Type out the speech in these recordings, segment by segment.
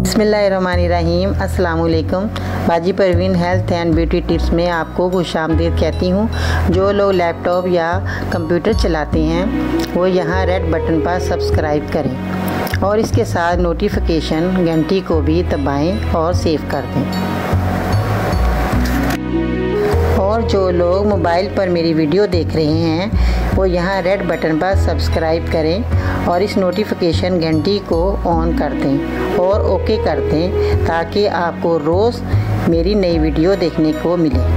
बिस्मिल्लाहिर्रहमानिर्रहीम। अस्सलाम वालेकुम। बाजी Parveen health and beauty tips में आपको खुशामदीद कहती हूँ। जो लोग लैपटॉप या कंप्यूटर चलाते हैं वो यहाँ रेड बटन पर सब्सक्राइब करें और इसके साथ नोटिफिकेशन घंटी को भी दबाएं और सेव कर दें। और जो लोग मोबाइल पर मेरी वीडियो देख रहे हैं वो यहाँ रेड बटन पर सब्सक्राइब करें और इस नोटिफिकेशन घंटी को ऑन कर दें और ओके कर दें ताकि आपको रोज़ मेरी नई वीडियो देखने को मिले।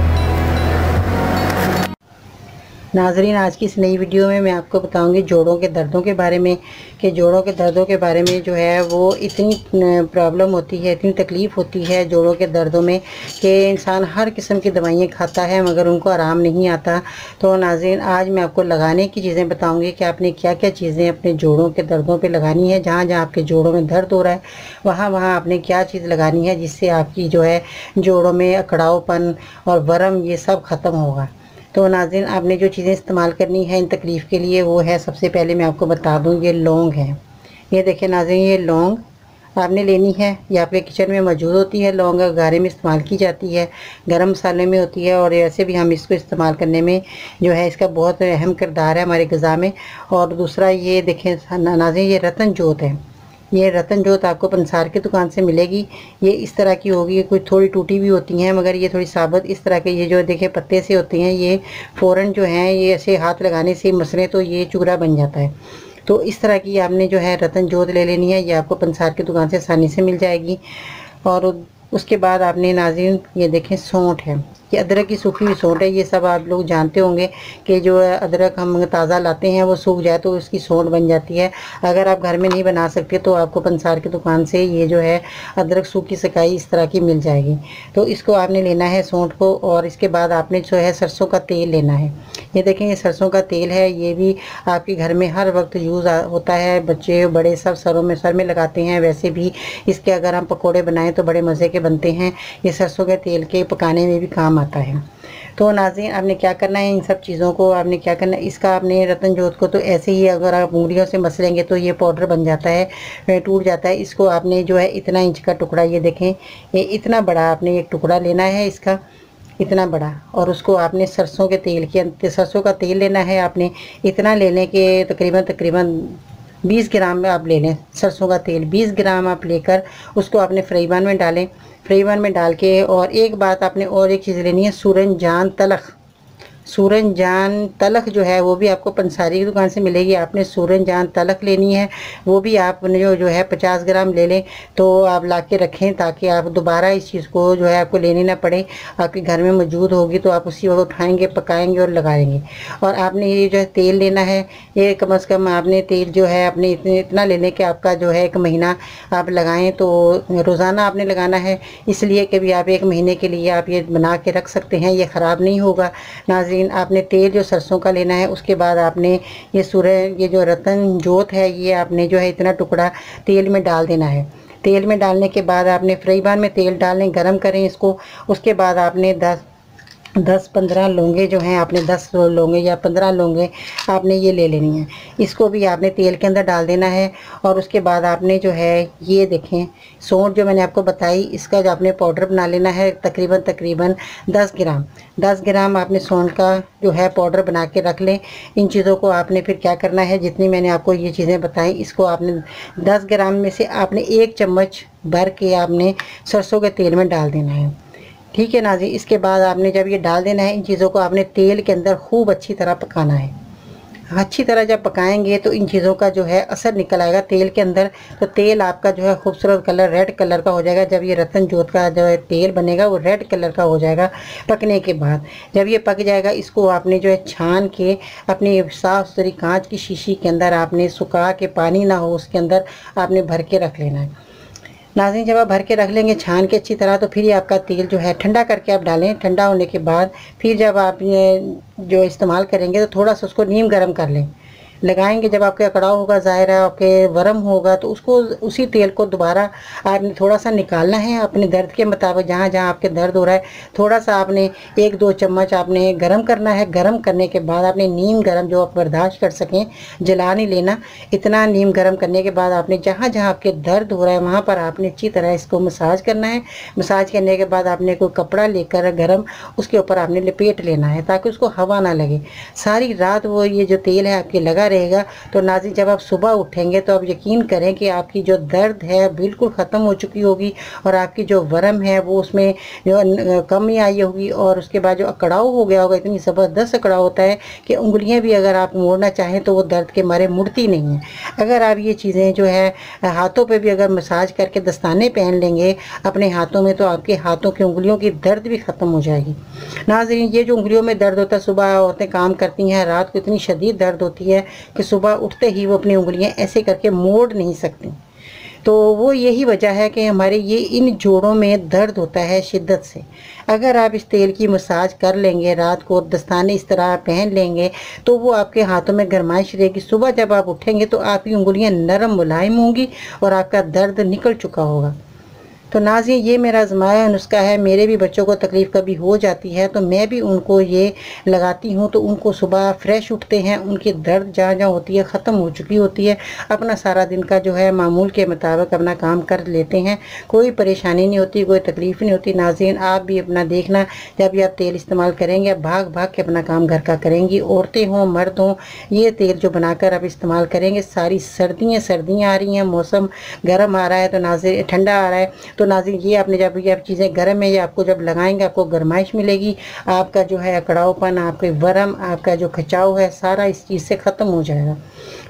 नाज़रीन, आज की इस नई वीडियो में मैं आपको बताऊंगी जोड़ों के दर्दों के बारे में कि जोड़ों के दर्दों के बारे में जो है वो इतनी प्रॉब्लम होती है, इतनी तकलीफ़ होती है जोड़ों के दर्दों में कि इंसान हर किस्म की दवाइयाँ खाता है मगर उनको आराम नहीं आता। तो नाज़रीन, आज मैं आपको लगाने की चीज़ें बताऊँगी कि आपने क्या क्या चीज़ें अपने जोड़ों के दर्दों पर लगानी है। जहाँ जहाँ आपके जोड़ों में दर्द हो रहा है वहाँ वहाँ आपने क्या चीज़ लगानी है जिससे आपकी जो है जोड़ों में अकड़ावपन और वरम ये सब ख़त्म होगा। तो नाज़रीन, आपने जो चीज़ें इस्तेमाल करनी है इन तकलीफ़ के लिए वो है, सबसे पहले मैं आपको बता दूं, ये लौंग है। ये देखिए नाज़रीन, ये लौंग आपने लेनी है। ये आपके किचन में मौजूद होती है। लौंग गारे में इस्तेमाल की जाती है, गरम मसाले में होती है और ऐसे भी हम इसको इस्तेमाल करने में जो है इसका बहुत अहम किरदार है हमारे ग़िज़ा में। और दूसरा ये देखें नाज़रीन, ये रतन जोत है। ये रतन जोत आपको पंसार की दुकान से मिलेगी। ये इस तरह की होगी, कोई थोड़ी टूटी भी होती हैं मगर ये थोड़ी साबुत इस तरह के, ये जो देखे पत्ते से होती हैं, ये फ़ौरन जो हैं ये ऐसे हाथ लगाने से मसले तो ये चूरा बन जाता है। तो इस तरह की आपने जो है रतन जोत ले लेनी है। ये आपको पंसार की दुकान से आसानी से मिल जाएगी। और उसके बाद आपने नाज़रीन ये देखें सौंठ है, ये अदरक की सूखी हुई सौंठ है। ये सब आप लोग जानते होंगे कि जो अदरक हम ताज़ा लाते हैं वो सूख जाए तो उसकी सौंठ बन जाती है। अगर आप घर में नहीं बना सकते तो आपको पंसार की दुकान से ये जो है अदरक सूखी सकाई इस तरह की मिल जाएगी। तो इसको आपने लेना है सौंठ को। और इसके बाद आपने जो है सरसों का तेल लेना है। ये देखें, ये सरसों का तेल है। ये भी आपके घर में हर वक्त यूज़ होता है, बच्चे बड़े सब सर में लगाते हैं। वैसे भी इसके अगर हम पकोड़े बनाएं तो बड़े मज़े के बनते हैं। ये सरसों के तेल के पकाने में भी काम आता है। तो नाज़रीन, आपने क्या करना है, इन सब चीज़ों को आपने क्या करना है, इसका आपने रतन जोत को तो ऐसे ही अगर आप उंगलियों से मसलेंगे तो ये पाउडर बन जाता है, टूट जाता है। इसको आपने जो है इतना इंच का टुकड़ा, ये देखें ये इतना बड़ा आपने एक टुकड़ा लेना है इसका, इतना बड़ा। और उसको आपने सरसों के तेल के सरसों का तेल लेना है आपने। इतना लेने के तकरीबन 20 ग्राम में आप ले लें सरसों का तेल। 20 ग्राम आप लेकर उसको आपने फ्राई पैन में डालें। फ्राई पैन में डाल के, और एक बात आपने और एक चीज़ लेनी है, सूरजजान तलख। सूरजजान तलख जो है वो भी आपको पंसारी की दुकान से मिलेगी। आपने सूरजजान तलख लेनी है। वो भी आपने जो है 50 ग्राम ले लें तो आप ला के रखें ताकि आप दोबारा इस चीज़ को जो है आपको लेनी ना पड़े। आपके घर में मौजूद होगी तो आप उसी वक्त उठाएंगे, पकाएंगे और लगाएंगे। और आपने ये जो है तेल लेना है, ये कम से कम आपने तेल जो है अपने इतना ले लें कि आपका जो है 1 महीना आप लगाएं। तो रोज़ाना आपने लगाना है, इसलिए कि भी आप 1 महीने के लिए आप ये बना के रख सकते हैं, ये ख़राब नहीं होगा। नाज़रीन, आपने तेल जो सरसों का लेना है। उसके बाद आपने ये जो रतन जोत है ये आपने जो है इतना टुकड़ा तेल में डाल देना है। तेल में डालने के बाद आपने फ्राई पैन में तेल डालें, गरम करें इसको। उसके बाद आपने 10-15 लौंगे जो हैं, आपने 10 लौंगे या 15 लौंगे आपने ये ले लेनी है। इसको भी आपने तेल के अंदर डाल देना है। और उसके बाद आपने जो है ये देखें सौंठ जो मैंने आपको बताई, इसका जो आपने पाउडर बना लेना है तकरीबन 10 ग्राम आपने सौंठ का जो है पाउडर बना के रख लें। इन चीज़ों को आपने फिर क्या करना है, जितनी मैंने आपको ये चीज़ें बताई, इसको आपने 10 ग्राम में से आपने 1 चम्मच भर के आपने सरसों के तेल में डाल देना है। ठीक है नाज़रीन, इसके बाद आपने जब ये डाल देना है, इन चीज़ों को आपने तेल के अंदर खूब अच्छी तरह पकाना है। अच्छी तरह जब पकाएंगे तो इन चीज़ों का जो है असर निकल आएगा तेल के अंदर। तो तेल आपका जो है खूबसूरत कलर रेड कलर का हो जाएगा। जब ये रतन जोत का जो है तेल बनेगा वो रेड कलर का हो जाएगा पकने के बाद। जब ये पक जाएगा इसको आपने जो है छान के अपनी साफ़ सुथरी कांच की शीशी के अंदर आपने सुखा के, पानी ना हो उसके अंदर, आपने भर के रख लेना है। नाज़रीन, जब आप भर के रख लेंगे छान के अच्छी तरह तो फिर ये आपका तेल जो है ठंडा करके आप डालें। ठंडा होने के बाद फिर जब आप ये जो इस्तेमाल करेंगे तो थोड़ा सा उसको नीम गर्म कर लें। लगाएंगे, जब आपके अकड़ाव होगा, ज़ाहिर है आपके वरम होगा, तो उसको उसी तेल को दोबारा आपने थोड़ा सा निकालना है अपने दर्द के मुताबिक। जहाँ जहाँ आपके दर्द हो रहा है थोड़ा सा आपने 1-2 चम्मच आपने गर्म करना है। गर्म करने के बाद आपने नीम गर्म जो आप बर्दाश्त कर सकें, जला नहीं लेना, इतना नीम गर्म करने के बाद आपने जहाँ जहाँ आपके दर्द हो रहा है वहाँ पर आपने अच्छी तरह इसको मसाज करना है। मसाज करने के बाद आपने कोई कपड़ा लेकर गर्म उसके ऊपर आपने लपेट लेना है ताकि उसको हवा ना लगे। सारी रात वो ये जो तेल है आपके लगा रहेगा। तो नाज़रीन, जब आप सुबह उठेंगे तो आप यकीन करें कि आपकी जो दर्द है बिल्कुल ख़त्म हो चुकी होगी और आपकी जो वरम है वो उसमें जो कमी आई होगी और उसके बाद जो अकड़ाव हो गया होगा, इतनी ज़बरदस्त अकड़ाव होता है कि उंगलियां भी अगर आप मोड़ना चाहें तो वो दर्द के मारे मुड़ती नहीं है। अगर आप ये चीज़ें जो है हाथों पे भी अगर मसाज करके दस्ताने पहन लेंगे अपने हाथों में, तो आपके हाथों की उंगलियों की दर्द भी ख़त्म हो जाएगी। नाज़रीन, ये जो उंगलियों में दर्द होता है, सुबह औरतें काम करती हैं, रात को इतनी शदीद दर्द होती है कि सुबह उठते ही वो अपनी उंगलियां ऐसे करके मोड़ नहीं सकती। तो वो यही वजह है कि हमारे ये इन जोड़ों में दर्द होता है शिद्दत से। अगर आप इस तेल की मसाज कर लेंगे रात को, दस्ताने इस तरह पहन लेंगे, तो वो आपके हाथों में गरमाइश रहेगी। सुबह जब आप उठेंगे तो आपकी उंगलियां नरम मुलायम होंगी और आपका दर्द निकल चुका होगा। तो नाज़रीन, ये मेरा आज़माया नुस्खा है। मेरे भी बच्चों को तकलीफ़ कभी हो जाती है तो मैं भी उनको ये लगाती हूँ, तो उनको सुबह फ्रेश उठते हैं, उनकी दर्द जहाँ जहाँ होती है ख़त्म हो चुकी होती है, अपना सारा दिन का जो है मामूल के मुताबिक अपना काम कर लेते हैं, कोई परेशानी नहीं होती, कोई तकलीफ़ नहीं होती। नाज़रीन, आप भी अपना देखना, जब भी आप तेल इस्तेमाल करेंगे आप भाग भाग के अपना काम घर का करेंगी, औरतें हों मर्द हों, ये तेल जो बनाकर आप इस्तेमाल करेंगे। सारी सर्दियाँ आ रही हैं, मौसम गर्म आ रहा है, तो नाज़रीन ठंडा आ रहा है, तो नाज़रीन ये आपने जब ये आप चीज़ें गर्म है, ये आपको जब लगाएंगे आपको गरमाइश मिलेगी, आपका जो है अकड़ावपन, आपके वरम, आपका जो खिंचाव है, सारा इस चीज़ से ख़त्म हो जाएगा।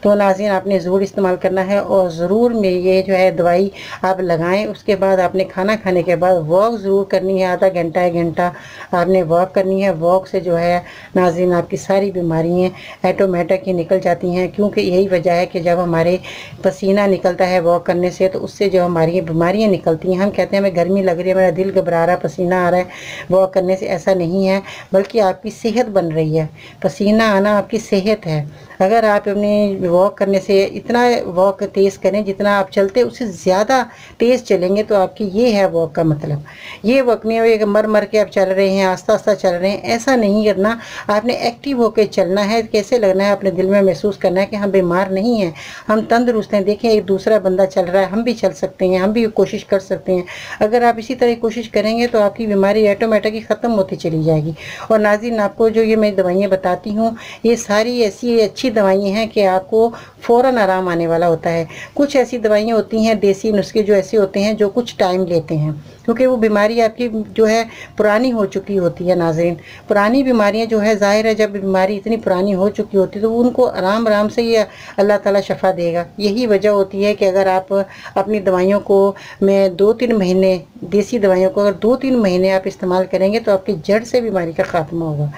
तो नाज़रीन, आपने ज़रूर इस्तेमाल करना है और ज़रूर में ये जो है दवाई आप लगाएं। उसके बाद आपने खाना खाने के बाद वॉक ज़रूर करनी है, आधा घंटा 1 घंटा आपने वॉक करनी है। वॉक से जो है नाज़रीन आपकी सारी बीमारियाँ ऑटोमेटिक ही निकल जाती हैं, क्योंकि यही वजह है कि जब हमारे पसीना निकलता है वॉक करने से, तो उससे जो हमारी बीमारियाँ निकलती हैं। हम कहते हैं हमें गर्मी लग रही है, मेरा दिल घबरा रहा है, पसीना आ रहा है, वॉक करने से ऐसा नहीं है, बल्कि आपकी सेहत बन रही है। पसीना आना आपकी सेहत है। अगर आप अपने वॉक करने से इतना वॉक तेज़ करें जितना आप चलते उससे ज़्यादा तेज़ चलेंगे, तो आपकी ये है वॉक का मतलब। ये वॉक नहीं है मर मर के आप चल रहे हैं, आस्ता आस्ता चल रहे हैं, ऐसा नहीं करना। आपने एक्टिव होकर चलना है। कैसे लगना है, अपने दिल में महसूस करना है कि हम बीमार नहीं हैं, हम तंदुरुस्त हैं। देखें, एक दूसरा बंदा चल रहा है, हम भी चल सकते हैं, हम भी कोशिश कर सकते हैं। अगर आप इसी तरह कोशिश करेंगे तो आपकी बीमारी ऑटोमेटिक ही ख़त्म होती चली जाएगी। और नाज़रीन, आपको जो ये मैं दवाइयाँ बताती हूँ, ये सारी ऐसी अच्छी दवाइयाँ हैं कि आपको फ़ौरन आराम आने वाला होता है। कुछ ऐसी दवाइयाँ होती हैं, देसी नुस्खे जो ऐसे होते हैं जो कुछ टाइम लेते हैं, क्योंकि वो बीमारी आपकी जो है पुरानी हो चुकी होती है। नाज़रीन, पुरानी बीमारियाँ जो है, ज़ाहिर है जब बीमारी इतनी पुरानी हो चुकी होती है तो उनको आराम आराम से ये अल्लाह ताला शफा देगा। यही वजह होती है कि अगर आप अपनी दवाइयों को में 2-3 महीने, देसी दवाइयों को अगर 2-3 महीने आप इस्तेमाल करेंगे तो आपकी जड़ से बीमारी का ख़ात्मा होगा,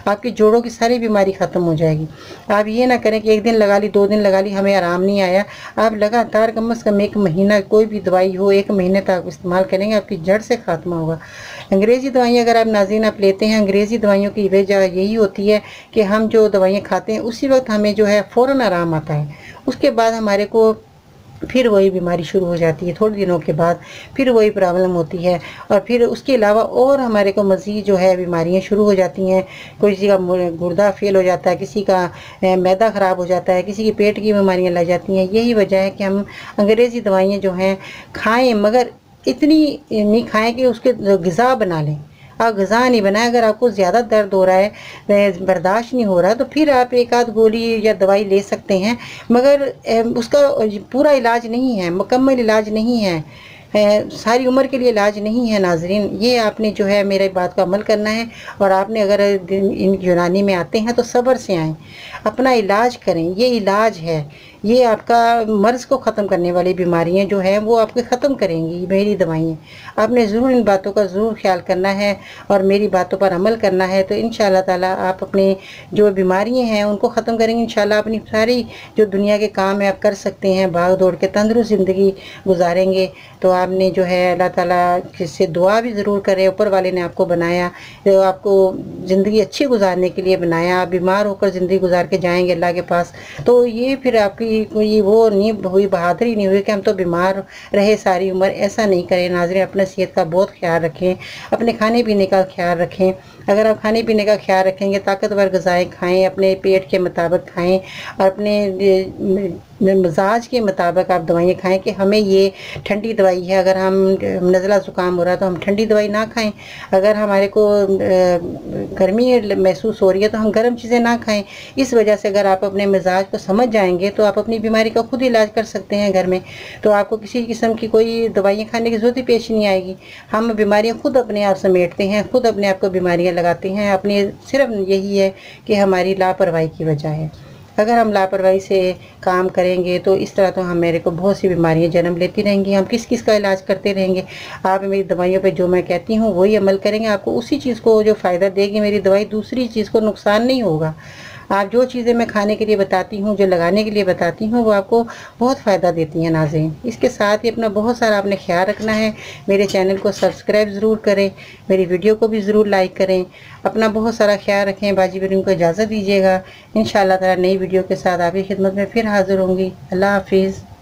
आपकी जोड़ों की सारी बीमारी ख़त्म हो जाएगी। आप ये ना करें कि 1 दिन लगा ली, 2 दिन लगा ली, हमें आराम नहीं आया। आप लगातार कम से कम 1 महीना कोई भी दवाई हो, 1 महीने तक इस्तेमाल करेंगे, आपकी जड़ से खात्मा होगा। अंग्रेज़ी दवाइयाँ अगर आप नाज़रीन आप लेते हैं, अंग्रेज़ी दवाइयों की वजह यही होती है कि हम जो दवाइयाँ खाते हैं उसी वक्त हमें जो है फ़ौरन आराम आता है, उसके बाद हमारे को फिर वही बीमारी शुरू हो जाती है। थोड़े दिनों के बाद फिर वही प्रॉब्लम होती है और फिर उसके अलावा और हमारे को मज़ीद जो है बीमारियां शुरू हो जाती हैं। किसी का गुर्दा फेल हो जाता है, किसी का मैदा ख़राब हो जाता है, किसी की पेट की बीमारियां लग जाती हैं। यही वजह है कि हम अंग्रेज़ी दवाइयाँ जो हैं खाएँ, मगर इतनी नहीं खाएँ कि उसके ग़िज़ा बना लें। आप ग़िज़ा नहीं बनाए। अगर आपको ज़्यादा दर्द हो रहा है, बर्दाश्त नहीं हो रहा है, तो फिर आप 1 आध गोली या दवाई ले सकते हैं, मगर उसका पूरा इलाज नहीं है, मुकम्मल इलाज नहीं है, सारी उम्र के लिए इलाज नहीं है। नाज़रीन, ये आपने जो है मेरे बात का अमल करना है और आपने अगर इन यूनानी में आते हैं तो सब्र से आएँ, अपना इलाज करें। ये इलाज है, ये आपका मर्ज़ को ख़त्म करने वाली बीमारियां जो हैं वो आपके ख़त्म करेंगी मेरी दवाइयाँ। आपने ज़रूर इन बातों का ज़रूर ख्याल करना है और मेरी बातों पर अमल करना है, तो इंशाअल्लाह ताला आप अपने जो बीमारियां हैं उनको ख़त्म करेंगे। इंशाअल्लाह अपनी सारी जो दुनिया के काम है आप कर सकते हैं, भाग दौड़ के तंदुरुस्त ज़िंदगी गुजारेंगे। तो आपने जो है अल्लाह ताला से दुआ भी ज़रूर करें, ऊपर वाले ने आपको बनाया, तो आपको ज़िंदगी अच्छी गुजारने के लिए बनाया। आप बीमार होकर ज़िंदगी गुजार के जाएंगे अल्लाह के पास, तो ये फिर आपकी कोई वो नहीं हुई, बहादुरी नहीं हुई कि हम तो बीमार रहे सारी उम्र। ऐसा नहीं करें नाज़रीन, अपने सेहत का बहुत ख्याल रखें, अपने खाने पीने का ख्याल रखें। अगर आप खाने पीने का ख्याल रखेंगे, ताकतवर ग़िज़ाएँ खाएँ, अपने पेट के मुताबिक खाएँ और अपने मिजाज के मुताबिक आप दवाइयाँ खाएं कि हमें ये ठंडी दवाई है, अगर हम नज़ला ज़ुकाम हो रहा है तो हम ठंडी दवाई ना खाएं। अगर हमारे को गर्मी महसूस हो रही है तो हम गर्म चीज़ें ना खाएं। इस वजह से अगर आप अपने मिजाज को समझ जाएंगे तो आप अपनी बीमारी का खुद इलाज कर सकते हैं घर में। तो आपको किसी किस्म की कोई दवाइयाँ खाने की ज़रूरत ही पेश नहीं आएगी। हम बीमारियाँ खुद अपने आप समेटते हैं, खुद अपने आप को बीमारियाँ लगाते हैं। अपने सिर्फ यही है कि हमारी लापरवाही की वजह है। अगर हम लापरवाही से काम करेंगे तो इस तरह तो हम मेरे को बहुत सी बीमारियां जन्म लेती रहेंगी। हम किस किस का इलाज करते रहेंगे। आप मेरी दवाइयों पे जो मैं कहती हूँ वही अमल करेंगे, आपको उसी चीज़ को जो फ़ायदा देगी मेरी दवाई, दूसरी चीज़ को नुकसान नहीं होगा। आप जो चीज़ें मैं खाने के लिए बताती हूँ, जो लगाने के लिए बताती हूँ, वो आपको बहुत फ़ायदा देती हैं नाज़रीन। इसके साथ ही अपना बहुत सारा आपने ख्याल रखना है। मेरे चैनल को सब्सक्राइब ज़रूर करें, मेरी वीडियो को भी ज़रूर लाइक करें। अपना बहुत सारा ख्याल रखें। बाजी बेरियों को इजाज़त दीजिएगा। इंशाअल्लाह ताला नई वीडियो के साथ आपकी खिदमत में फिर हाज़िर होंगी। अल्लाह हाफिज़।